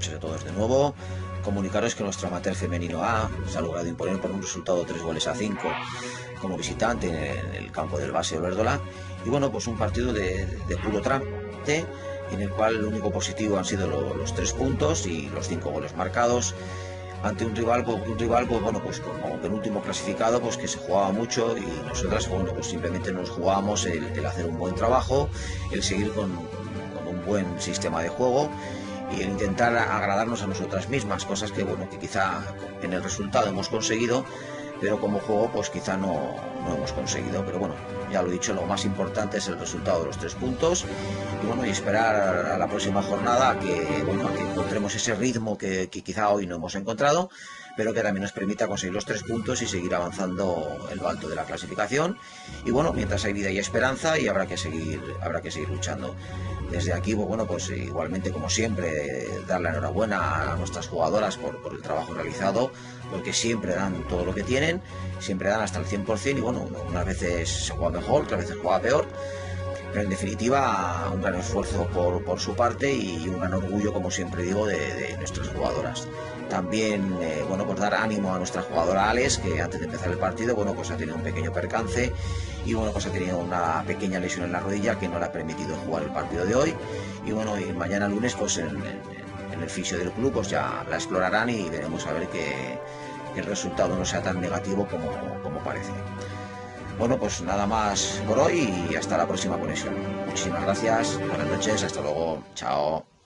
noches a todos de nuevo. Comunicaros que nuestro amateur femenino A se ha logrado imponer por un resultado de 3 goles a 5 como visitante en el campo del Base Olérdola. Y bueno, pues un partido de puro trámite, en el cual lo único positivo han sido los 3 puntos y los 5 goles marcados ante un rival pues bueno, pues como penúltimo clasificado, pues que se jugaba mucho, y nosotras, bueno, pues simplemente nos jugábamos el hacer un buen trabajo, el seguir con un buen sistema de juego y el intentar agradarnos a nosotras mismas, cosas que bueno, que quizá en el resultado hemos conseguido, pero como juego pues quizá no hemos conseguido. Pero bueno, ya lo he dicho, lo más importante es el resultado de los 3 puntos y bueno, y esperar a la próxima jornada a que, bueno, a que encontremos ese ritmo que quizá hoy no hemos encontrado, pero que también nos permita conseguir los 3 puntos y seguir avanzando en lo alto de la clasificación. Y bueno, mientras hay vida y esperanza, y habrá que seguir luchando. Desde aquí, bueno, pues igualmente, como siempre, dar la enhorabuena a nuestras jugadoras por el trabajo realizado, porque siempre dan todo lo que tienen, siempre dan hasta el 100%, y bueno, unas veces se juega mejor, otras veces se juega peor, pero en definitiva un gran esfuerzo por su parte y un gran orgullo, como siempre digo, de nuestras jugadoras. También, bueno, pues dar ánimo a nuestra jugadora Alex, que antes de empezar el partido, bueno, pues ha tenido un pequeño percance y bueno, pues ha tenido una pequeña lesión en la rodilla que no le ha permitido jugar el partido de hoy. Y bueno, y mañana lunes, pues en el fisio del club, pues ya la explorarán y veremos a ver que el resultado no sea tan negativo como parece. Bueno, pues nada más por hoy y hasta la próxima conexión. Muchísimas gracias, buenas noches, hasta luego, chao.